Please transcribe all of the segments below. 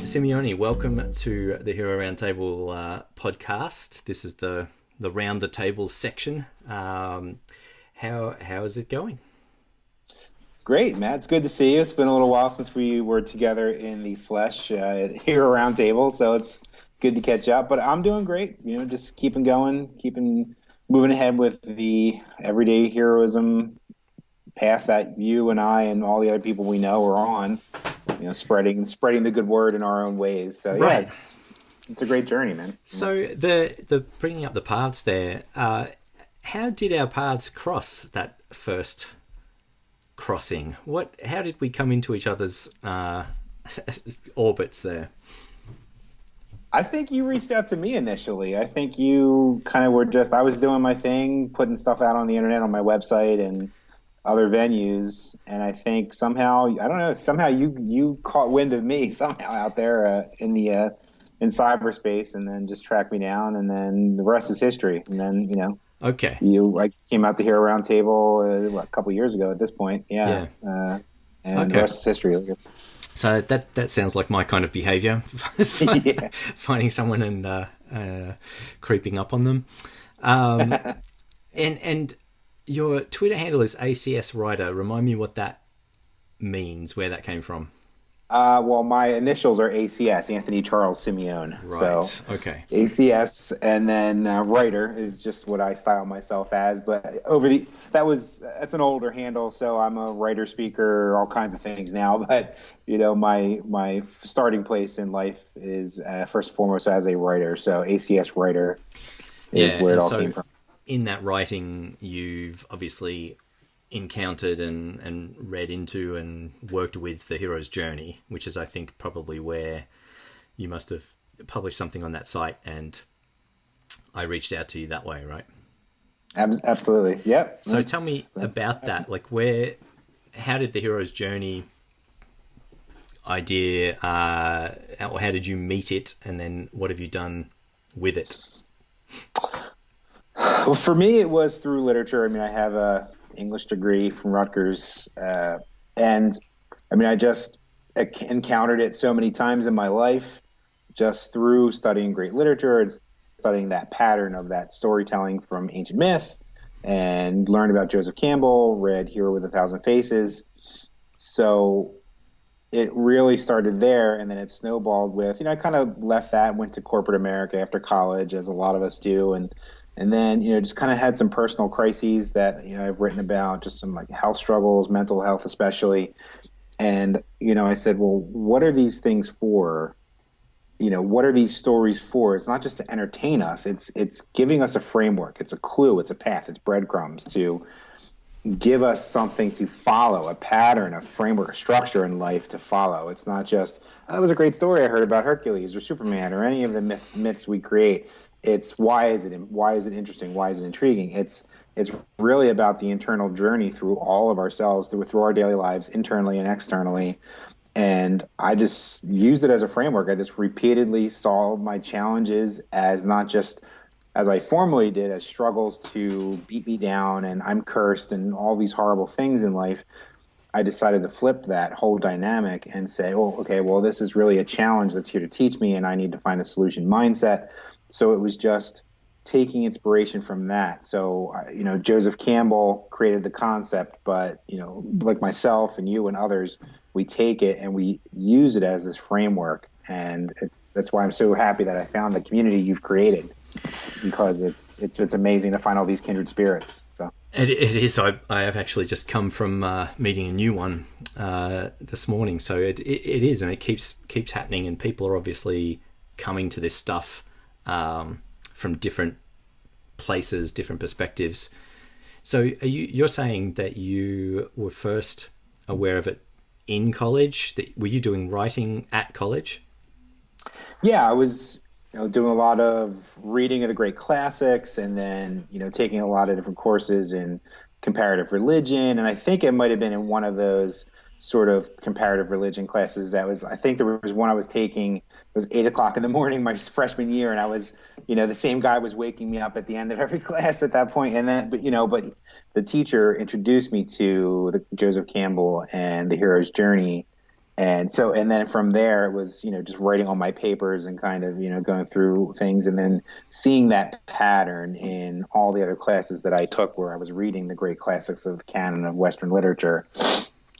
Simeone, welcome to the Hero Roundtable podcast. This is the round the table section. How is it going? Great, Matt. It's good to see you. It's been a little while since we were together in the flesh at Hero Roundtable, so it's good to catch up. But I'm doing great. You know, just keeping going, keeping moving ahead with the everyday heroism path that you and I and all the other people we know are on. You know, spreading the good word in our own ways. So Right. yeah, it's a great journey, man. So the bringing up the paths there. How did our paths cross that first crossing? How did we come into each other's orbits there? I think you reached out to me initially. I think you kind of were I was doing my thing, putting stuff out on the internet on my website and other venues, and I think somehow, I don't know, somehow you caught wind of me somehow out there in cyberspace, and then just tracked me down, and then the rest is history. And then Okay. I came out to Hero Roundtable a couple years ago at this point, and Okay. the rest is history. So that sounds like my kind of behaviour. Yeah. Finding someone and creeping up on them. And your Twitter handle is ACS Writer. Remind me what that means, where that came from. Well, my initials are ACS, Anthony Charles Simeone. Right. So Okay. ACS, and then writer is just what I style myself as. But that's an older handle, so I'm a writer, speaker, all kinds of things now. But my starting place in life is first and foremost as a writer. So ACS Writer is where it all came from. In that writing, you've obviously encountered and read into and worked with the hero's journey, which is, I think, probably where you must have published something on that site, and I reached out to you that way, right? Absolutely. Yep. So tell me about that. Like, how did the hero's journey idea, or how did you meet it, and then what have you done with it? Well, for me, it was through literature. I mean, I have a English degree from Rutgers, and I mean, I just encountered it so many times in my life, just through studying great literature and studying that pattern of that storytelling from ancient myth, and learned about Joseph Campbell, read Hero with a Thousand Faces. So it really started there, and then it snowballed with, I kind of left that, went to corporate America after college, as a lot of us do, and then, just kind of had some personal crises that, I've written about, just some like health struggles, mental health especially. And, I said, well, what are these things for? What are these stories for? It's not just to entertain us. It's giving us a framework. It's a clue. It's a path. It's breadcrumbs to give us something to follow, a pattern, a framework, a structure in life to follow. It's not just, that was a great story I heard about Hercules or Superman or any of the myths we create. It's why is it interesting? Why is it intriguing? It's really about the internal journey through all of ourselves, through our daily lives, internally and externally. And I just used it as a framework. I just repeatedly saw my challenges as not just, as I formerly did, as struggles to beat me down and I'm cursed and all these horrible things in life. I decided to flip that whole dynamic and say, oh, okay, well, this is really a challenge that's here to teach me, and I need to find a solution mindset. So it was just taking inspiration from that. So, Joseph Campbell created the concept, but, like myself and you and others, we take it and we use it as this framework. And that's why I'm so happy that I found the community you've created, because it's amazing to find all these kindred spirits. So It is. I have actually just come from meeting a new one this morning. So it is, and it keeps happening, and people are obviously coming to this stuff from different places, different perspectives. So you're saying that you were first aware of it in college? Were you doing writing at college? Yeah, I was doing a lot of reading of the great classics, and then taking a lot of different courses in comparative religion. And I think it might have been in one of those sort of comparative religion classes I think there was one I was taking. It was 8:00 in the morning my freshman year, and I was, the same guy was waking me up at the end of every class at that point. And then, but the teacher introduced me to Joseph Campbell and the hero's journey, And then from there it was, just writing all my papers and kind of, going through things, and then seeing that pattern in all the other classes that I took where I was reading the great classics of canon of Western literature.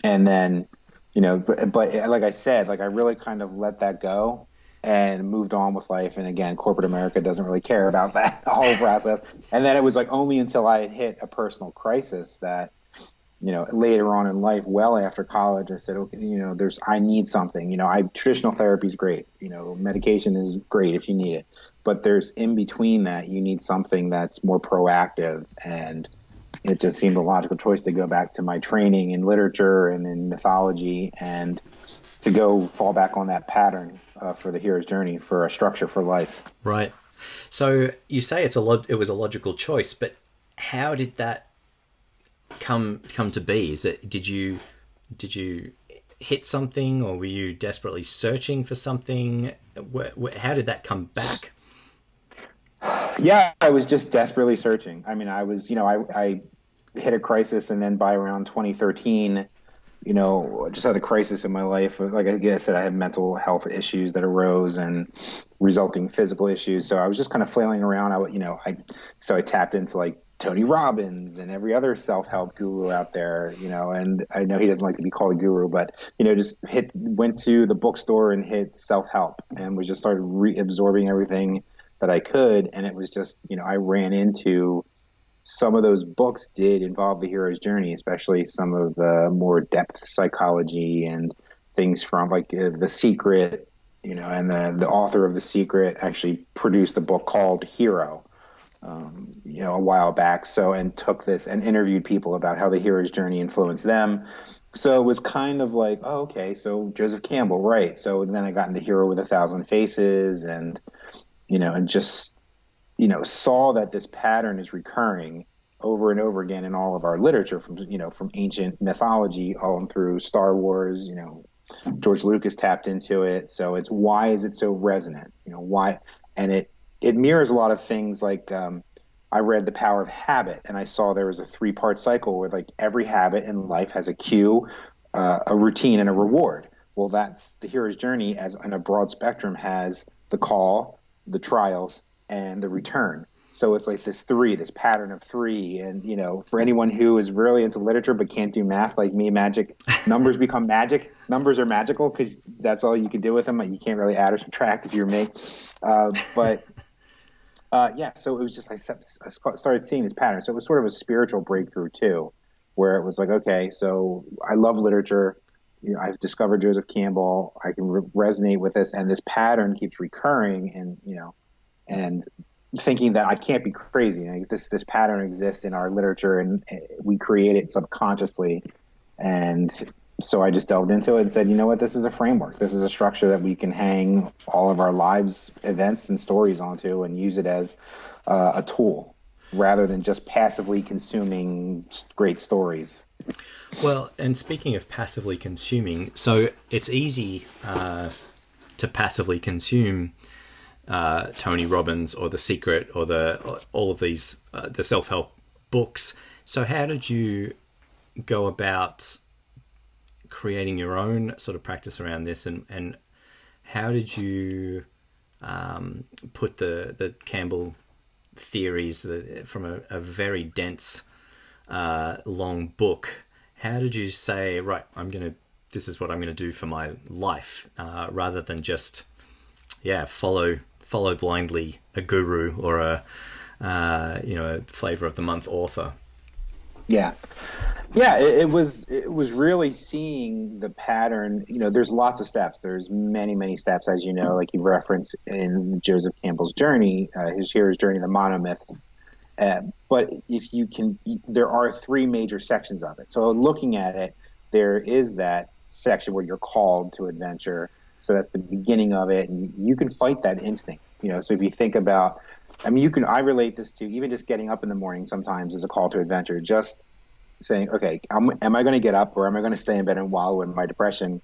And then, but like I said, like I really kind of let that go and moved on with life. And again, corporate America doesn't really care about that whole process. And then it was like only until I had hit a personal crisis that, later on in life, well after college, I said, okay, I need something. Traditional therapy is great. Medication is great if you need it, but there's in between that, you need something that's more proactive. And it just seemed a logical choice to go back to my training in literature and in mythology, and to go fall back on that pattern for the hero's journey, for a structure for life. Right. So you say it was a logical choice, but how did that come to be? Did you hit something, or were you desperately searching for something? How did that come back? Yeah, I was just desperately searching. I mean, I was, I hit a crisis, and then by around 2013, just had a crisis in my life. Like I said, I had mental health issues that arose and resulting physical issues. So I was just kind of flailing around. I tapped into like Tony Robbins and every other self-help guru out there, and I know he doesn't like to be called a guru, but, just went to the bookstore and hit self-help, and was just started reabsorbing everything that I could. And it was just, I ran into some of those books did involve the hero's journey, especially some of the more depth psychology and things from like The Secret, and the author of The Secret actually produced a book called Hero, a while back. So, and took this and interviewed people about how the hero's journey influenced them. So it was kind of like, oh, okay, so Joseph Campbell, right. So then I got into Hero with a Thousand Faces, and, and just, saw that this pattern is recurring over and over again in all of our literature, from ancient mythology on through Star Wars. George Lucas tapped into it. So it's, why is it so resonant? Why? And it mirrors a lot of things. Like, I read The Power of Habit, and I saw there was a 3-part cycle where like every habit in life has a cue, a routine, and a reward. Well, that's the hero's journey, as in a broad spectrum, has the call, the trials, and the return. So it's like this pattern of 3. And, for anyone who is really into literature but can't do math like me, numbers become magic. Numbers are magical because that's all you can do with them. You can't really add or subtract if you're me. So it was just, I started seeing this pattern. So it was sort of a spiritual breakthrough too, where it was like, okay, so I love literature. I've discovered Joseph Campbell. I can resonate with this, and this pattern keeps recurring, and, and thinking that I can't be crazy. Like this pattern exists in our literature, and we create it subconsciously. And so I just delved into it and said, you know what, this is a framework. This is a structure that we can hang all of our lives, events, and stories onto, and use it as a tool rather than just passively consuming great stories. Well, and speaking of passively consuming, so it's easy to passively consume Tony Robbins or The Secret or all of these the self-help books. So how did you go about creating your own sort of practice around this, and how did you put the Campbell theories from a very dense long book? How did you say, right, this is what I'm gonna do for my life, rather than just follow blindly a guru or a flavor of the month author? It was really seeing the pattern. There's lots of steps. There's many steps, as like you referenced in Joseph Campbell's journey, his hero's journey, the monomyths. But if you can, there are 3 major sections of it. So looking at it, there is that section where you're called to adventure. So that's the beginning of it, and you can fight that instinct. So if you think about, I relate this to even just getting up in the morning sometimes is a call to adventure. Just saying, okay, am I going to get up, or am I going to stay in bed and wallow in my depression?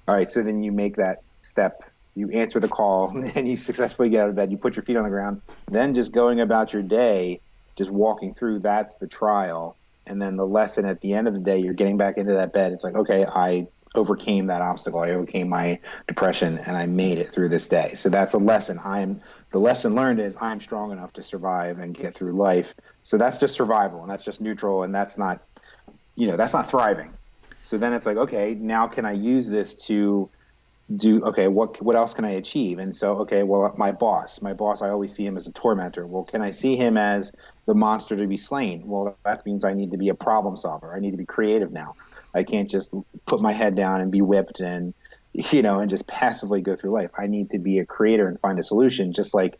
All right, so then you make that step. You answer the call, and you successfully get out of bed. You put your feet on the ground. Then just going about your day, just walking through, that's the trial. And then the lesson at the end of the day, you're getting back into that bed. It's like, okay, I overcame that obstacle. I overcame my depression and I made it through this day. So that's a lesson. The lesson learned is I'm strong enough to survive and get through life. So that's just survival, and that's just neutral, and that's not, that's not thriving. So then it's like, okay, now can I use this to do, okay, what else can I achieve? And so, okay, well, my boss, I always see him as a tormentor. Well, can I see him as the monster to be slain? Well, that means I need to be a problem solver. I need to be creative now. I can't just put my head down and be whipped and, and just passively go through life. I need to be a creator and find a solution, just like,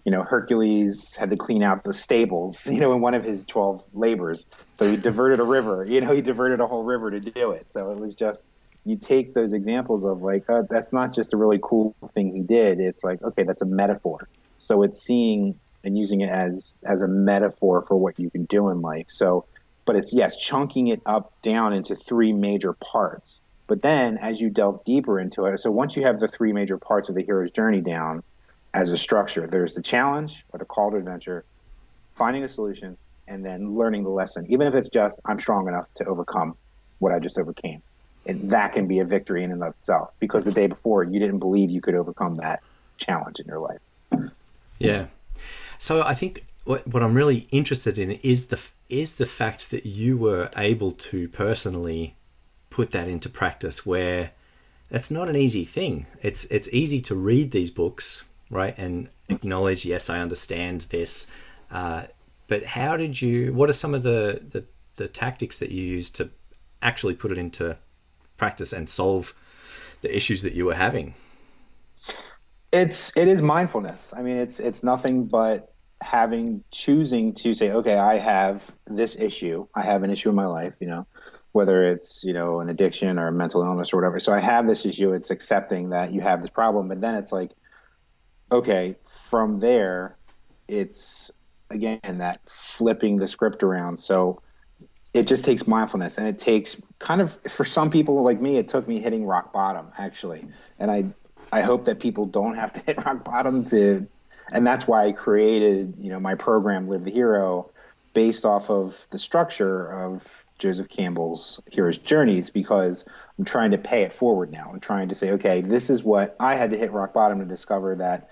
Hercules had to clean out the stables, in one of his 12 labors. So he diverted a river, he diverted a whole river to do it. So it was just, you take those examples of like, that's not just a really cool thing he did. It's like, okay, that's a metaphor. So it's seeing and using it as a metaphor for what you can do in life. So, but it's, yes, chunking it up down into three major parts. But then as you delve deeper into it, so once you have the three major parts of the hero's journey down as a structure, there's the challenge or the call to adventure, finding a solution, and then learning the lesson, even if it's just, I'm strong enough to overcome what I just overcame. And that can be a victory in and of itself, because the day before you didn't believe you could overcome that challenge in your life. Yeah. So I think what I'm really interested in is the fact that you were able to personally put that into practice, where that's not an easy thing. It's easy to read these books, right, and acknowledge, yes, I understand this. But what are some of the tactics that you use to actually put it into practice and solve the issues that you were having? It is mindfulness. I mean, it's nothing but choosing to say, okay, I have this issue. I have an issue in my life, whether it's, an addiction or a mental illness or whatever. So I have this issue. It's accepting that you have this problem. But then it's like, okay, from there, it's, again, that flipping the script around. So it just takes mindfulness, and it takes kind of, for some people like me, it took me hitting rock bottom, actually. And I hope that people don't have to hit rock bottom and that's why I created, my program, Live the Hero, based off of the structure of Joseph Campbell's Hero's Journeys, because I'm trying to pay it forward now. I'm trying to say, okay, this is what I had to hit rock bottom to discover that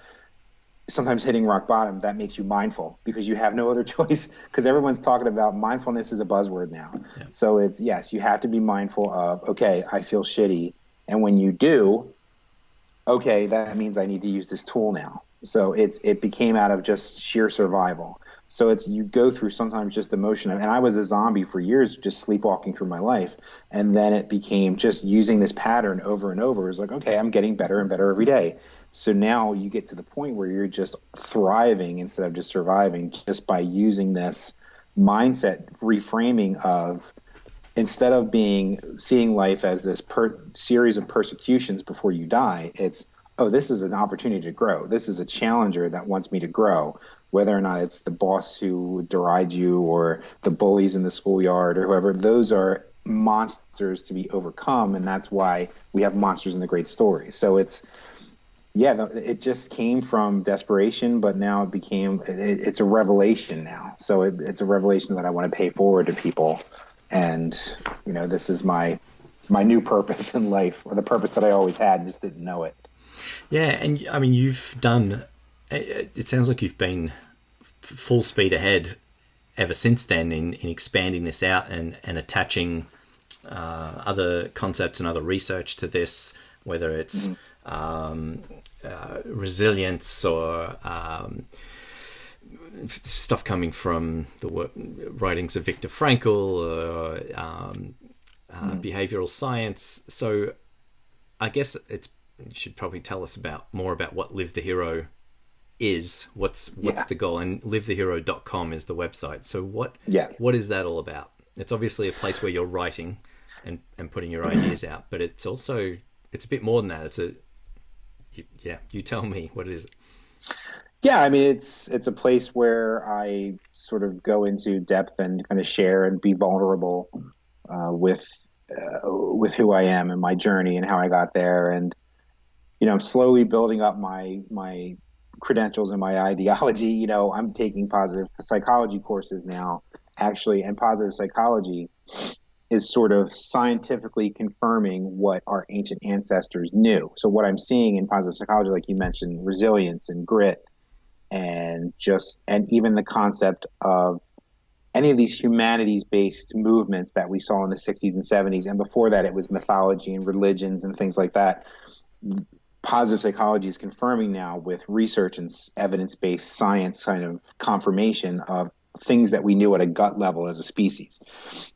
sometimes hitting rock bottom, that makes you mindful, because you have no other choice, because everyone's talking about mindfulness is a buzzword now. Yeah. So it's, yes, you have to be mindful of, okay, I feel shitty. And when you do, okay, that means I need to use this tool now. So it became out of just sheer survival. So you go through sometimes just emotion. And I was a zombie for years, just sleepwalking through my life. And then it became just using this pattern over and over. It's like, okay, I'm getting better and better every day. So now you get to the point where you're just thriving instead of just surviving, just by using this mindset reframing of, instead of seeing life as this series of persecutions before you die, it's, oh, this is an opportunity to grow. This is a challenger that wants me to grow, whether or not it's the boss who derides you or the bullies in the schoolyard or whoever. Those are monsters to be overcome, and that's why we have monsters in the great story. So it just came from desperation, but now it's a revelation now. So it's a revelation that I want to pay forward to people. And, this is my new purpose in life, or the purpose that I always had and just didn't know it. Yeah, and I mean, it sounds like you've been full speed ahead ever since then in expanding this out and attaching other concepts and other research to this, whether it's resilience or stuff coming from the writings of Viktor Frankl or behavioral science. So I guess you should probably tell us more about what Live the Hero is. What's the goal? And livethehero.com is the website. So what is that all about? It's obviously a place where you're writing and putting your ideas out, but it's a bit more than that. You tell me, what is it? Yeah, I mean, it's a place where I sort of go into depth and kind of share and be vulnerable with who I am and my journey and how I got there. And, I'm slowly building up my credentials and my ideology. I'm taking positive psychology courses now, actually, and positive psychology is sort of scientifically confirming what our ancient ancestors knew. So what I'm seeing in positive psychology, like you mentioned, resilience and grit, and even the concept of any of these humanities based movements that we saw in the 60s and 70s, and before that it was mythology and religions and things like that. Positive psychology is confirming now with research and evidence based science kind of confirmation of things that we knew at a gut level as a species,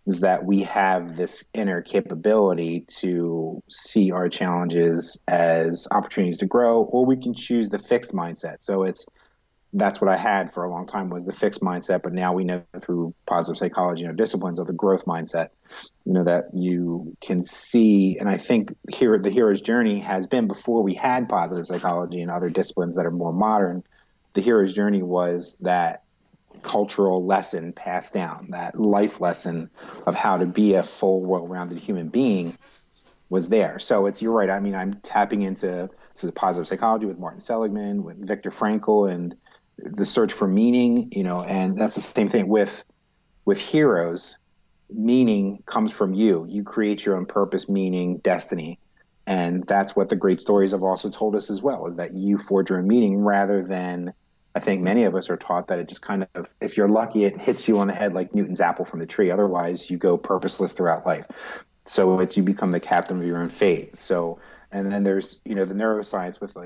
is that we have this inner capability to see our challenges as opportunities to grow, or we can choose the fixed mindset. So that's what I had for a long time, was the fixed mindset. But now we know through positive psychology and disciplines of the growth mindset, that you can see. And I think here the hero's journey has been, before we had positive psychology and other disciplines that are more modern, the hero's journey was that cultural lesson passed down, that life lesson of how to be a full, well-rounded human being was there. So you're right. I mean, I'm tapping into positive psychology with Martin Seligman, with Viktor Frankl, and the search for meaning, and that's the same thing with heroes. Meaning comes from you. You create your own purpose, meaning, destiny. And that's what the great stories have also told us as well, is that you forge your own meaning, rather than, I think many of us are taught that it just kind of, if you're lucky, it hits you on the head like Newton's apple from the tree. Otherwise, you go purposeless throughout life. So you become the captain of your own fate. So, and then there's, the neuroscience with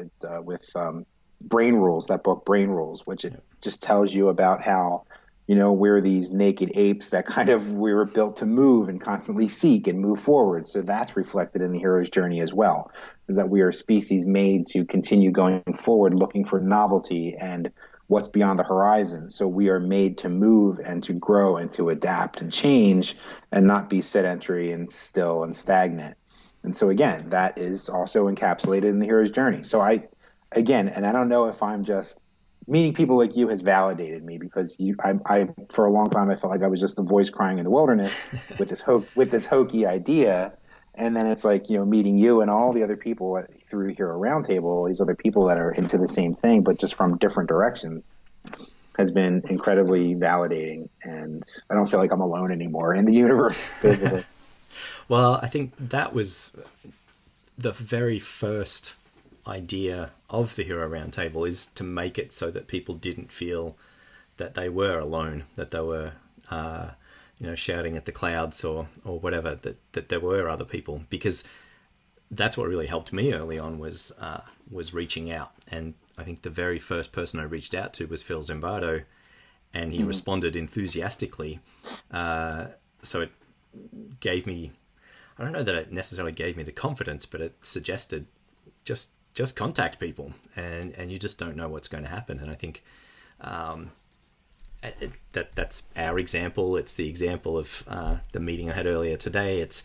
Brain Rules, that book Brain Rules, which it just tells you about how, we're these naked apes that we were built to move and constantly seek and move forward. So that's reflected in the hero's journey as well, is that we are a species made to continue going forward, looking for novelty and what's beyond the horizon. So we are made to move and to grow and to adapt and change, and not be sedentary and still and stagnant. And so again, that is also encapsulated in the hero's journey. So I don't know if I'm just, meeting people like you has validated me, because I for a long time I felt like I was just the voice crying in the wilderness with this hokey idea, and then it's like, meeting you and all the other people through Hero Roundtable, these other people that are into the same thing but just from different directions, has been incredibly validating, and I don't feel like I'm alone anymore in the universe, basically. Well, I think that was the very first idea of the Hero Roundtable, is to make it so that people didn't feel that they were alone, that they were shouting at the clouds or whatever, that there were other people, because that's what really helped me early on, was reaching out. And I think the very first person I reached out to was Phil Zimbardo, and he responded enthusiastically. So it gave me, I don't know that it necessarily gave me the confidence, but it suggested just contact people, and you just don't know what's going to happen. And I think that's our example. It's the example of the meeting I had earlier today. It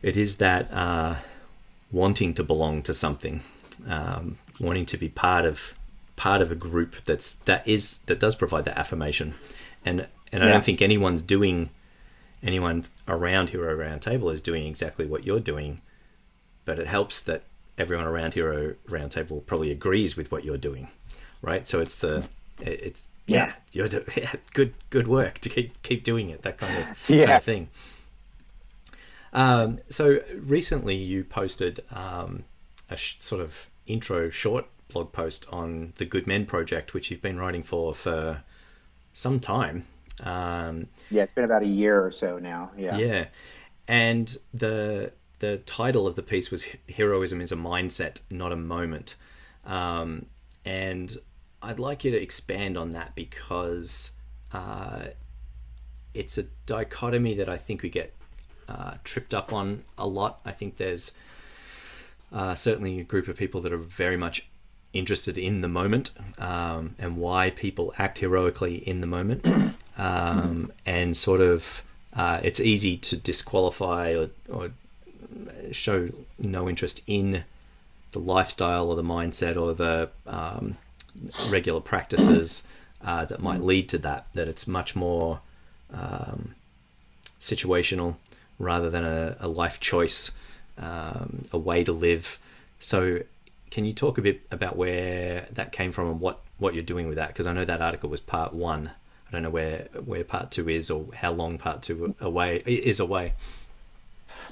is that wanting to belong to something, wanting to be part of a group that does provide that affirmation. And I don't think anyone around Hero Roundtable is doing exactly what you're doing, but it helps that everyone around Hero Roundtable probably agrees with what you're doing, right? So you're good work to keep doing it, that kind of thing. So recently you posted a sort of intro short blog post on the Good Men Project, which you've been writing for some time. It's been about a year or so now. Yeah, and the title of the piece was "Heroism is a Mindset, Not a Moment," and I'd like you to expand on that, because it's a dichotomy that I think we get tripped up on a lot. I think there's certainly a group of people that are very much interested in the moment, and why people act heroically in the moment, and sort of it's easy to disqualify or show no interest in the lifestyle or the mindset or the regular practices that might lead to that it's much more situational rather than a life choice, a way to live. So can you talk a bit about where that came from and what you're doing with that? Because I know that article was part one I don't know where part 2 is or how long part 2 is away.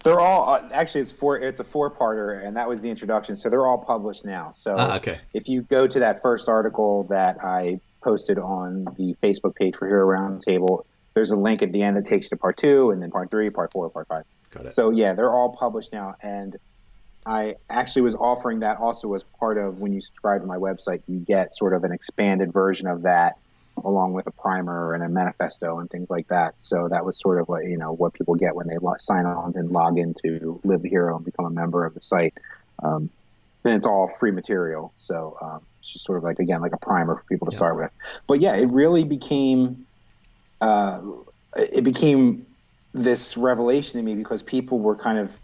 They're all actually it's a four-parter, and that was the introduction. So they're all published now. So Okay. if you go to that first article that I posted on the Facebook page for Hero Roundtable, there's a link at the end that takes you to part 2, and then part 3, part 4, part 5. Got it. So yeah, they're all published now, and I actually was offering that also as part of when you subscribe to my website, you get sort of an expanded version of that along with a primer and a manifesto and things like that. So that was sort of like, what people get when they sign on and log into Live the Hero and become a member of the site. And it's all free material. So it's just sort of like, again, like a primer for people to start with. But yeah, it really became this revelation to me because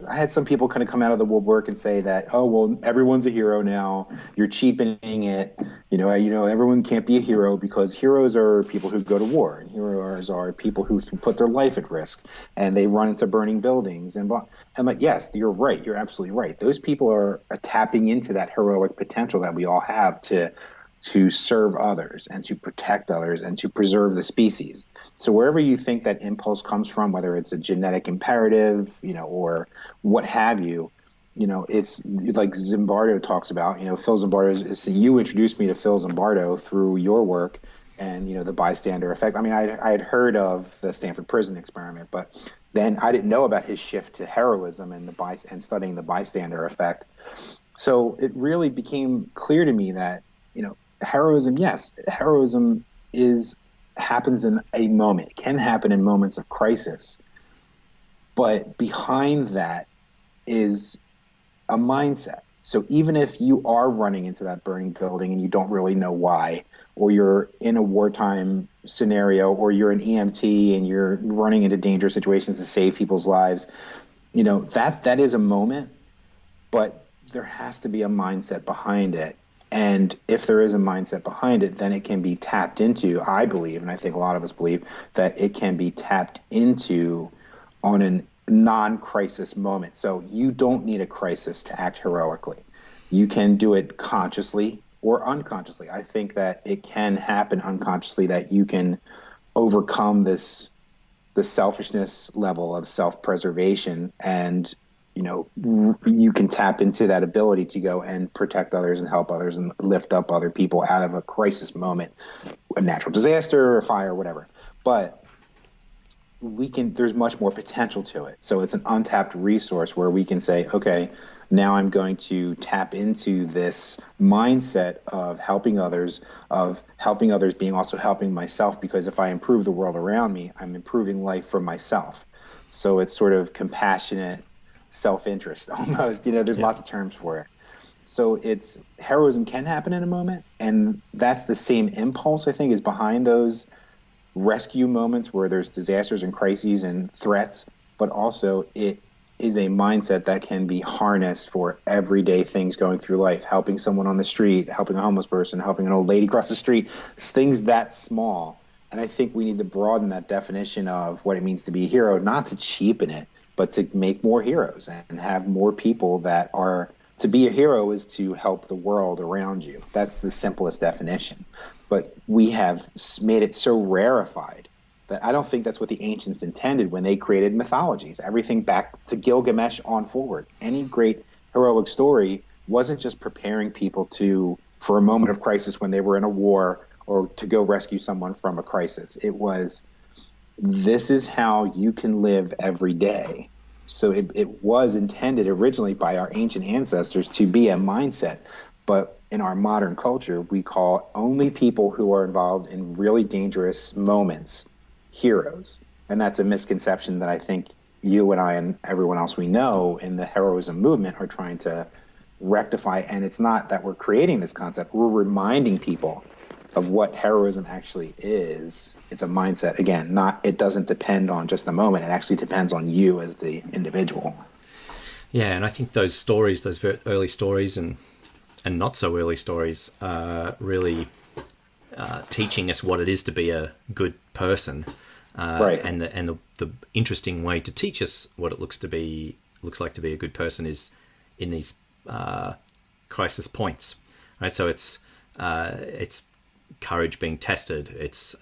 I had some people kind of come out of the woodwork and say that, oh, well, everyone's a hero now. You're cheapening it. Everyone can't be a hero because heroes are people who go to war, and heroes are people who put their life at risk and they run into burning buildings. And I'm like, yes, you're right. You're absolutely right. Those people are tapping into that heroic potential that we all have to serve others and to protect others and to preserve the species. So wherever you think that impulse comes from, whether it's a genetic imperative, or what have you, it's like Zimbardo talks about, Phil Zimbardo, you introduced me to Phil Zimbardo through your work and, the bystander effect. I mean, I had heard of the Stanford Prison Experiment, but then I didn't know about his shift to heroism and studying the bystander effect. So it really became clear to me that, heroism happens in a moment. It can happen in moments of crisis. But behind that is a mindset. So even if you are running into that burning building and you don't really know why, or you're in a wartime scenario, or you're an EMT and you're running into dangerous situations to save people's lives, that is a moment, but there has to be a mindset behind it. And if there is a mindset behind it, then it can be tapped into, I believe, and I think a lot of us believe, that it can be tapped into on a non-crisis moment. So you don't need a crisis to act heroically. You can do it consciously or unconsciously. I think that it can happen unconsciously, that you can overcome the selfishness level of self-preservation, and you can tap into that ability to go and protect others and help others and lift up other people out of a crisis moment, a natural disaster or fire, whatever. But there's much more potential to it. So it's an untapped resource where we can say, okay, now I'm going to tap into this mindset of helping others being also helping myself, because if I improve the world around me, I'm improving life for myself. So it's sort of compassionate self-interest almost. There's lots of terms for it. So heroism can happen in a moment, and that's the same impulse, I think, is behind those rescue moments where there's disasters and crises and threats, but also it is a mindset that can be harnessed for everyday things going through life, helping someone on the street, helping a homeless person, helping an old lady cross the street, things that small. And I think we need to broaden that definition of what it means to be a hero, not to cheapen it, but to make more heroes and have more people that are. To be a hero is to help the world around you. That's the simplest definition. But we have made it so rarefied that I don't think that's what the ancients intended when they created mythologies. Everything back to Gilgamesh on forward. Any great heroic story wasn't just preparing people for a moment of crisis when they were in a war, or to go rescue someone from a crisis. It was, this is how you can live every day. So it was intended originally by our ancient ancestors to be a mindset. But in our modern culture, we call only people who are involved in really dangerous moments heroes. And that's a misconception that I think you and I and everyone else we know in the heroism movement are trying to rectify. And it's not that we're creating this concept. We're reminding people of what heroism actually is. It's a mindset. Again, it doesn't depend on just the moment. It actually depends on you as the individual. Yeah, and I think those stories, those early stories and not so early stories, are really teaching us what it is to be a good person, right? And the interesting way to teach us what it looks like to be a good person is in these crisis points, right? So it's courage being tested. It's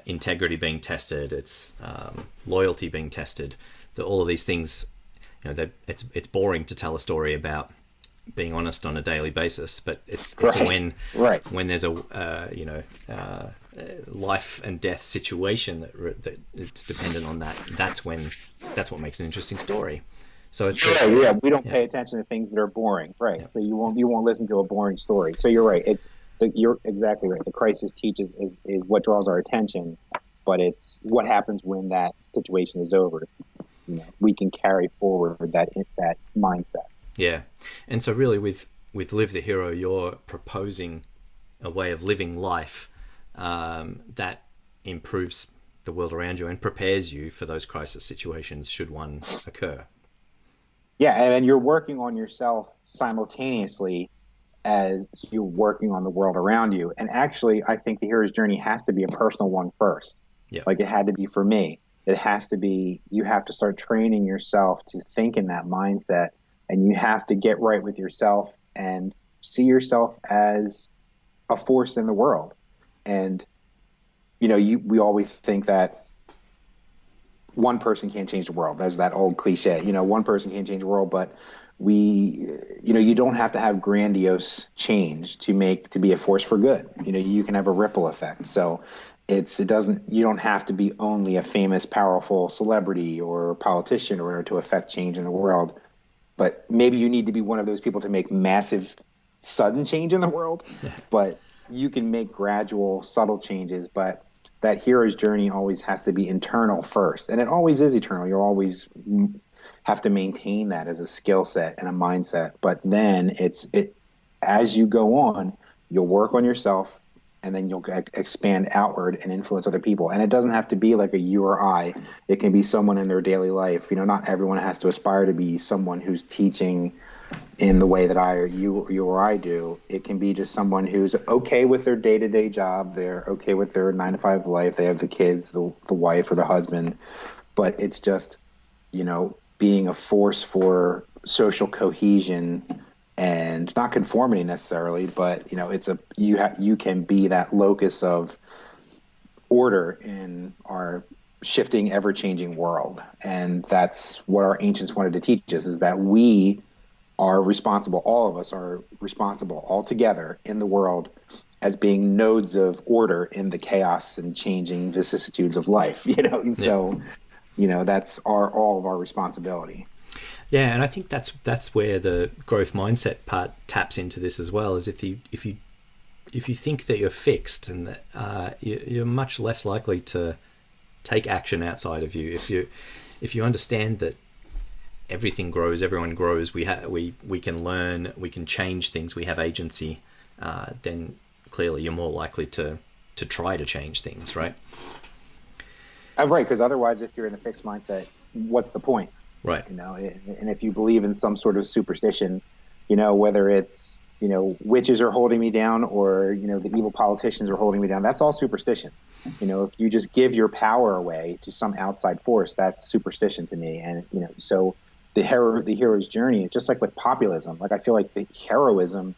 integrity being tested, it's loyalty being tested. All of these things, it's boring to tell a story about being honest on a daily basis, but it's Right. when there's a life and death situation that it's dependent on that. That's what makes an interesting story. So it's Yeah, we don't pay attention to things that are boring, right? Yeah. So you won't listen to a boring story. So you're right. You're exactly right. The crisis teaches is what draws our attention, but it's what happens when that situation is over. We can carry forward that mindset. Yeah, and so really with Live the Hero, you're proposing a way of living life that improves the world around you and prepares you for those crisis situations should one occur. Yeah, and you're working on yourself simultaneously as you're working on the world around you. And actually, I think the hero's journey has to be a personal one first. Yeah. Like it had to be for me. It has to be, you have to start training yourself to think in that mindset, and you have to get right with yourself and see yourself as a force in the world. And, we always think that one person can't change the world. There's that old cliche, one person can't change the world, but you don't have to have grandiose change to be a force for good. You can have a ripple effect. So you don't have to be only a famous, powerful celebrity or politician in order to affect change in the world. But maybe you need to be one of those people to make massive, sudden change in the world. But you can make gradual, subtle changes. But that hero's journey always has to be internal first. And it always is eternal. You'll always have to maintain that as a skill set and a mindset. But then as you go on, you'll work on yourself, and then you'll expand outward and influence other people. And it doesn't have to be like a you or I. It can be someone in their daily life. Not everyone has to aspire to be someone who's teaching in the way that you or I do. It can be just someone who's okay with their day-to-day job. They're okay with their 9-to-5 life. They have the kids, the wife or the husband. But it's just, being a force for social cohesion and not conformity necessarily, but you can be that locus of order in our shifting, ever-changing world. And that's what our ancients wanted to teach us, is that we are responsible, all of us are responsible all together in the world as being nodes of order in the chaos and changing vicissitudes of life, and so that's all of our responsibility. Yeah, and I think that's where the growth mindset part taps into this as well. Is if you think that you're fixed and that you're much less likely to take action outside of you. If you understand that everything grows, everyone grows, we can learn, we can change things, we have agency, then clearly you're more likely to try to change things, right? Right, because otherwise, if you're in a fixed mindset, what's the point? Right. And if you believe in some sort of superstition, whether it's, witches are holding me down or, the evil politicians are holding me down, that's all superstition. If you just give your power away to some outside force, that's superstition to me. And, so the hero's journey is just like with populism. Like, I feel like the heroism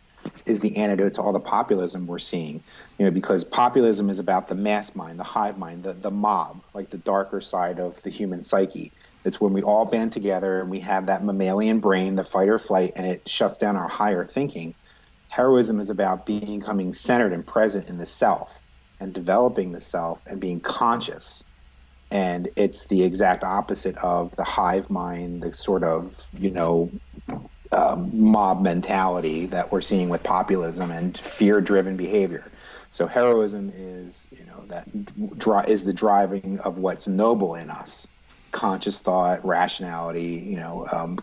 is the antidote to all the populism we're seeing, because populism is about the mass mind, the hive mind, the mob, like the darker side of the human psyche. It's when we all band together and we have that mammalian brain, the fight or flight, and it shuts down our higher thinking. Heroism is about becoming centered and present in the self and developing the self and being conscious. And it's the exact opposite of the hive mind, the sort of, mob mentality that we're seeing with populism and fear-driven behavior. So heroism is, is the driving of what's noble in us. Conscious thought, rationality,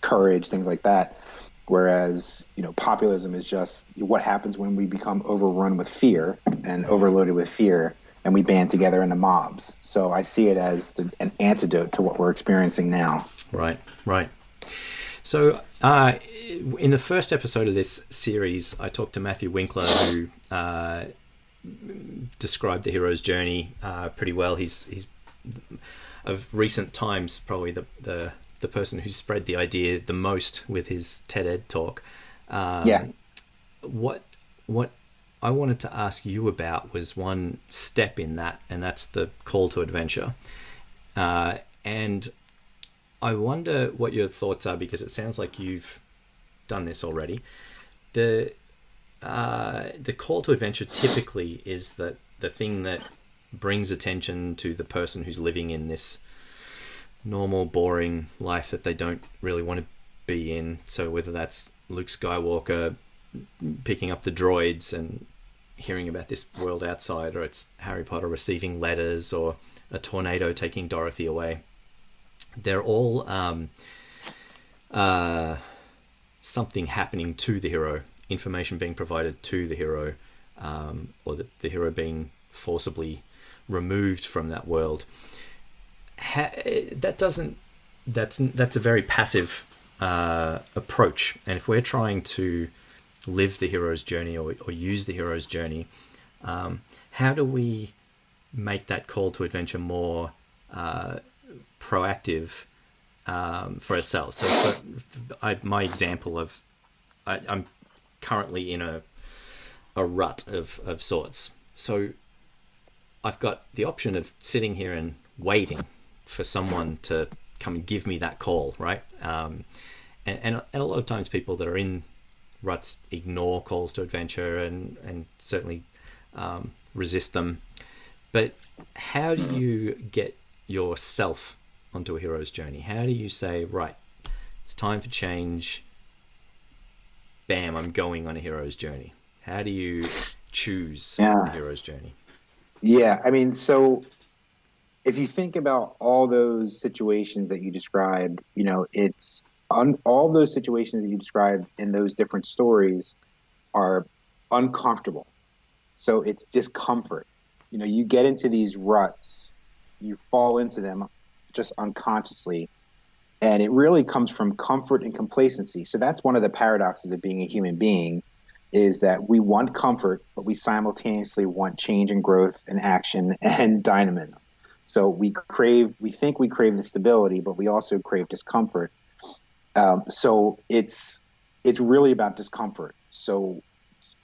courage, things like that. Whereas, populism is just what happens when we become overrun with fear and overloaded with fear, and we band together into mobs. So I see it as an antidote to what we're experiencing now. Right. So in the first episode of this series, I talked to Matthew Winkler, who described the hero's journey pretty well. He's of recent times probably the person who spread the idea the most with his TED Ed talk. What I wanted to ask you about was one step in that, and that's the call to adventure. And I wonder what your thoughts are, because it sounds like you've done this already. The call to adventure typically is the thing that brings attention to the person who's living in this normal, boring life that they don't really want to be in. So whether that's Luke Skywalker picking up the droids and hearing about this world outside, or it's Harry Potter receiving letters, or a tornado taking Dorothy away, they're all something happening to the hero, information being provided to the hero, or the hero being forcibly removed from that world. That's a very passive approach, and if we're trying to live the hero's journey, or use the hero's journey, how do we make that call to adventure more proactive for ourselves? So my example of, I'm currently in a rut of sorts. So I've got the option of sitting here and waiting for someone to come and give me that call, right? And a lot of times people that are in ruts ignore calls to adventure and certainly resist them. But how do you get yourself onto a hero's journey? How do you say, right, it's time for change, bam, I'm going on a hero's journey? How do you choose the hero's journey? Yeah, I mean, so if you think about all those situations that you described, it's all those situations that you described in those different stories are uncomfortable. So it's discomfort. You get into these ruts, you fall into them just unconsciously, and it really comes from comfort and complacency. So that's one of the paradoxes of being a human being, is that we want comfort, but we simultaneously want change and growth and action and dynamism. So we think we crave the stability, but we also crave discomfort. So it's really about discomfort. So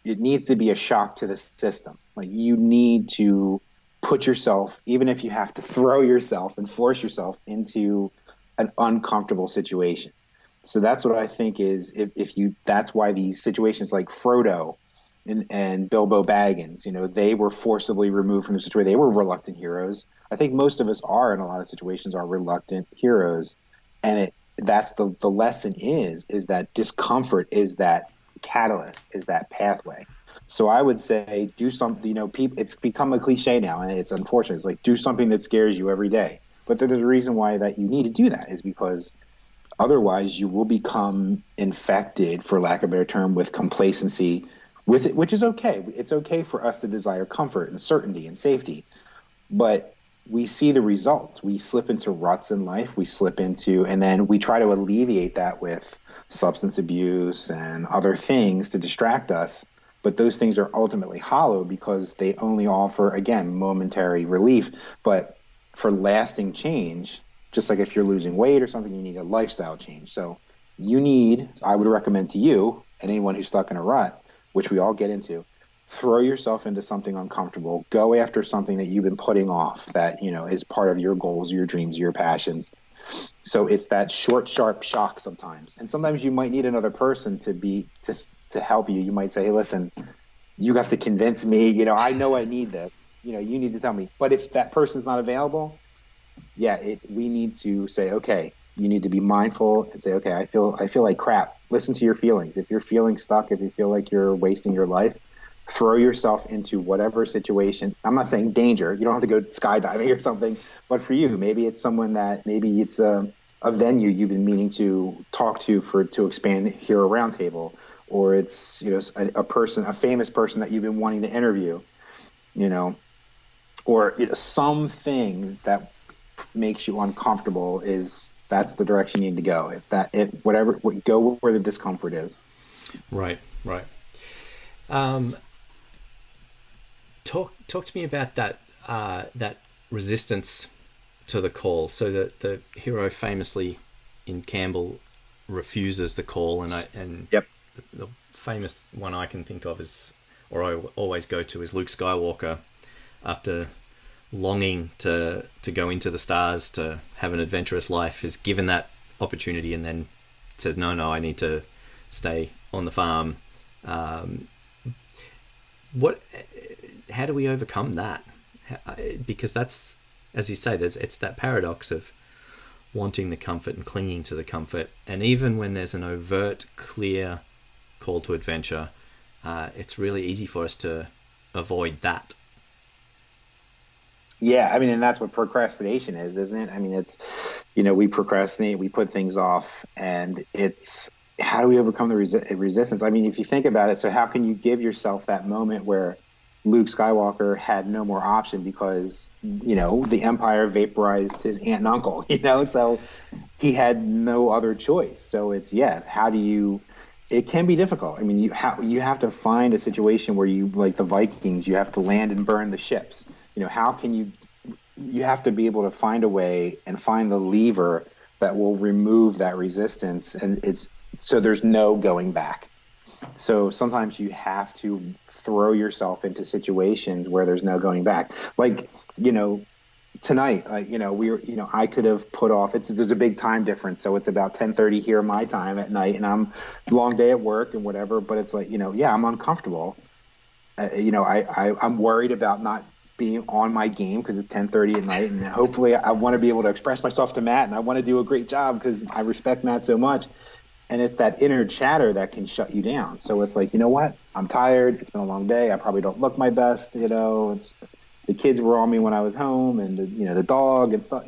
it needs to be a shock to the system. Like, you need to put yourself, even if you have to throw yourself and force yourself into an uncomfortable situation. So that's what I think is, that's why these situations like Frodo and Bilbo Baggins, they were forcibly removed from the situation. They were reluctant heroes. I think most of us are, in a lot of situations, are reluctant heroes. And that's the lesson is that discomfort is that catalyst, is that pathway. So I would say do something, it's become a cliche now, and it's unfortunate. It's like, do something that scares you every day. But there's a reason why that you need to do that, is because otherwise you will become infected, for lack of a better term, with complacency with it, which is okay. It's okay for us to desire comfort and certainty and safety, but we see the results. We slip into ruts in life. And then we try to alleviate that with substance abuse and other things to distract us. But those things are ultimately hollow, because they only offer, again, momentary relief. But for lasting change, just like if you're losing weight or something, you need a lifestyle change. So I would recommend to you and anyone who's stuck in a rut, which we all get into, throw yourself into something uncomfortable. Go after something that you've been putting off, that, is part of your goals, your dreams, your passions. So it's that short, sharp shock sometimes. And sometimes you might need another person to help you. You might say, hey, listen, you have to convince me, I know I need this, you need to tell me. But if that person's not available, we need to say, okay, you need to be mindful and say, okay, I feel like crap. Listen to your feelings. If you're feeling stuck, if you feel like you're wasting your life, throw yourself into whatever situation. I'm not saying danger. You don't have to go skydiving or something, but for you, maybe it's someone that, maybe it's a venue you've been meaning to talk to expand Hero Roundtable, or it's, a famous person that you've been wanting to interview, or something that makes you uncomfortable. That's the direction you need to go. Go where the discomfort is. Right. Talk to me about that resistance to the call. So that the hero famously in Campbell refuses the call, and Yep. The famous one I can think of is or I always go to, is Luke Skywalker, after longing to go into the stars, to have an adventurous life, is given that opportunity and then says, no, I need to stay on the farm. How do we overcome that? Because that's, as you say, it's that paradox of wanting the comfort and clinging to the comfort. And even when there's an overt, clear call to adventure, it's really easy for us to avoid that. Yeah, I mean, and that's what procrastination is, isn't it? I mean, it's, we procrastinate, we put things off, and it's, how do we overcome the resistance? I mean, if you think about it, so how can you give yourself that moment where Luke Skywalker had no more option because, the Empire vaporized his aunt and uncle, so he had no other choice. So it's, how do you, it can be difficult. I mean, you have to find a situation where you, like the Vikings, you have to land and burn the ships. How can you have to be able to find a way and find the lever that will remove that resistance. And so there's no going back. So sometimes you have to throw yourself into situations where there's no going back. Like, tonight, I could have put off, there's a big time difference. So it's about 10:30 here my time at night, and I'm long day at work and whatever, but it's like, I'm uncomfortable. I'm worried about not being on my game because it's 10:30 at night, and hopefully I want to be able to express myself to Matt, and I want to do a great job because I respect Matt so much. And it's that inner chatter that can shut you down. So it's like, what? I'm tired. It's been a long day. I probably don't look my best. It's, the kids were on me when I was home, and the dog and stuff.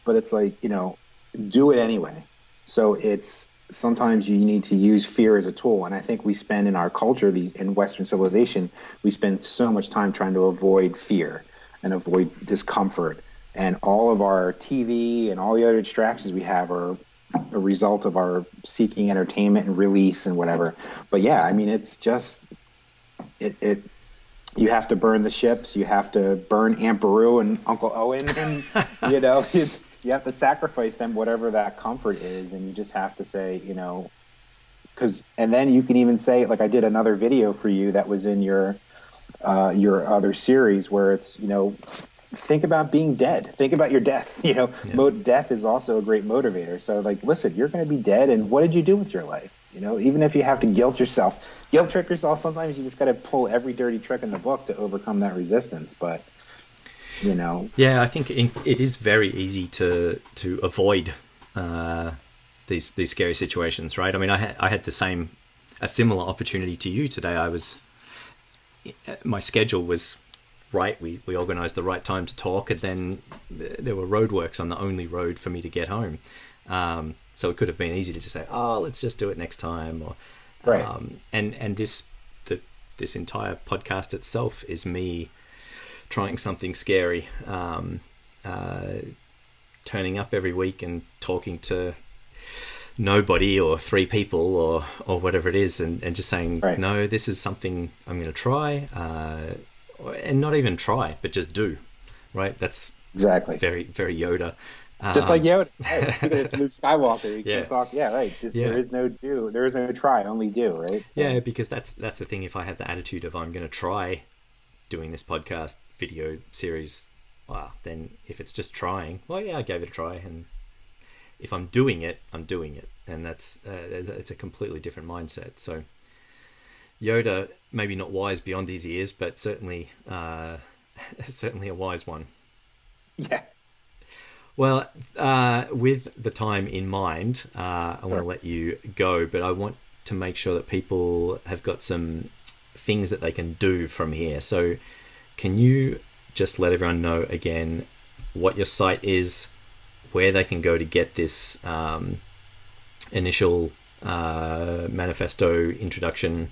But it's like, do it anyway. So it's, sometimes you need to use fear as a tool. And I think we spend in our culture, in Western civilization, we spend so much time trying to avoid fear and avoid discomfort. And all of our TV and all the other distractions we have are a result of our seeking entertainment and release and whatever. But I mean, it's just, you have to burn the ships. You have to burn Aunt Beru and Uncle Owen, and you have to sacrifice them, whatever that comfort is, and you just have to say, and then you can even say, like I did another video for you that was in your other series where it's, think about being dead. Think about your death. Death is also a great motivator. So like, listen, you're going to be dead, and what did you do with your life? Even if you have to guilt trick yourself, sometimes you just got to pull every dirty trick in the book to overcome that resistance. But I think it is very easy to avoid these scary situations, right? I mean, I had a similar opportunity to you today. My schedule was right. We organised the right time to talk, and then there were roadworks on the only road for me to get home. So it could have been easy to just say, "Oh, let's just do it next time," or right. And this entire podcast itself is me trying something scary, turning up every week and talking to nobody or 3 people or whatever it is, and just saying, right, no, this is something I'm going to try, and not even try, but just do, right? That's exactly very, very Yoda. Just like Yoda, right? Luke Skywalker. You can't talk. Yeah, right. There is no do. There is no try. Only do. Right. So. Yeah, because that's the thing. If I have the attitude of I'm going to try doing this podcast video series, then if it's just trying, I gave it a try, and if I'm doing it, I'm doing it, and that's it's a completely different mindset. So Yoda, maybe not wise beyond his ears, but certainly certainly a wise one. Yeah. Well, with the time in mind, I want to let you go, but I want to make sure that people have got some things that they can do from here. So can you just let everyone know again what your site is, where they can go to get this initial manifesto introduction,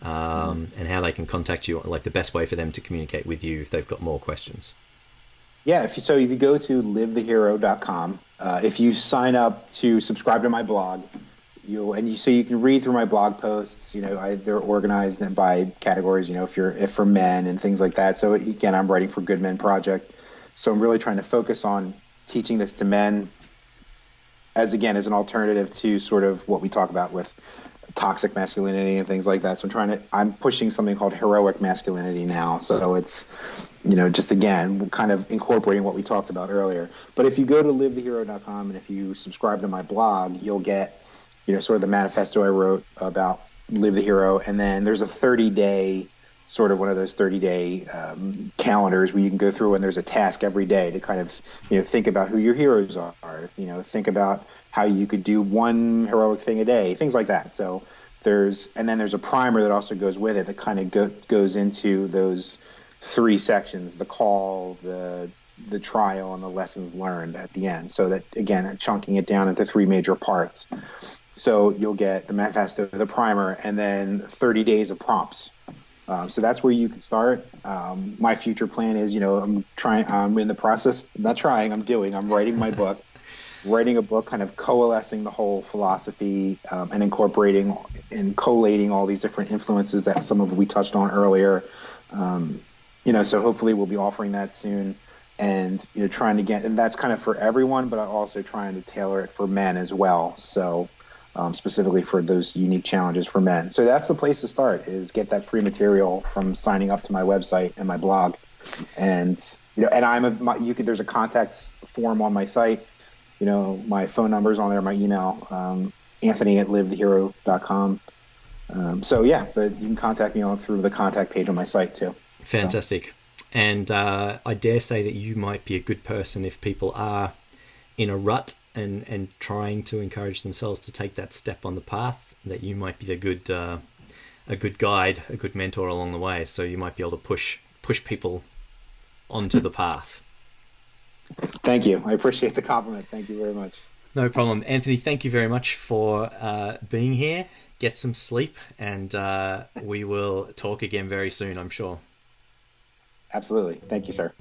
and how they can contact you, like the best way for them to communicate with you if they've got more questions? Yeah, if you go to livethehero.com, if you sign up to subscribe to my blog, so you can read through my blog posts. They're organized by categories. If for men and things like that. So again, I'm writing for Good Men Project, so I'm really trying to focus on teaching this to men, as an alternative to sort of what we talk about with toxic masculinity and things like that. So I'm pushing something called heroic masculinity now. So it's, just again, kind of incorporating what we talked about earlier. But if you go to livethehero.com and if you subscribe to my blog, you'll get, sort of the manifesto I wrote about Live the Hero. And then there's a 30-day, sort of one of those 30-day calendars where you can go through and there's a task every day to kind of, think about who your heroes are, think about how you could do one heroic thing a day, things like that. So and then there's a primer that also goes with it that kind of goes into those 3 sections: the call, the trial, and the lessons learned at the end. So that, again, chunking it down into 3 major parts. So you'll get the manifesto, the primer, and then 30 days of prompts. So that's where you can start. My future plan is, I'm in the process, I'm writing my book. Writing a book, kind of coalescing the whole philosophy and incorporating and collating all these different influences that some of we touched on earlier. So hopefully we'll be offering that soon, and trying to get, and that's kind of for everyone, but I'm also trying to tailor it for men as well. So specifically for those unique challenges for men. So that's the place to start, is get that free material from signing up to my website and my blog. And there's a contact form on my site. My phone number's on there, my email, Anthony@livethehero.com. But you can contact me through the contact page on my site too. Fantastic. So. And I dare say that you might be a good person if people are in a rut and trying to encourage themselves to take that step on the path, that you might be a good guide, a good mentor along the way. So you might be able to push people onto the path. Thank you. I appreciate the compliment. Thank you very much. No problem. Anthony, thank you very much for being here. Get some sleep, and we will talk again very soon, I'm sure. Absolutely. Thank you, sir.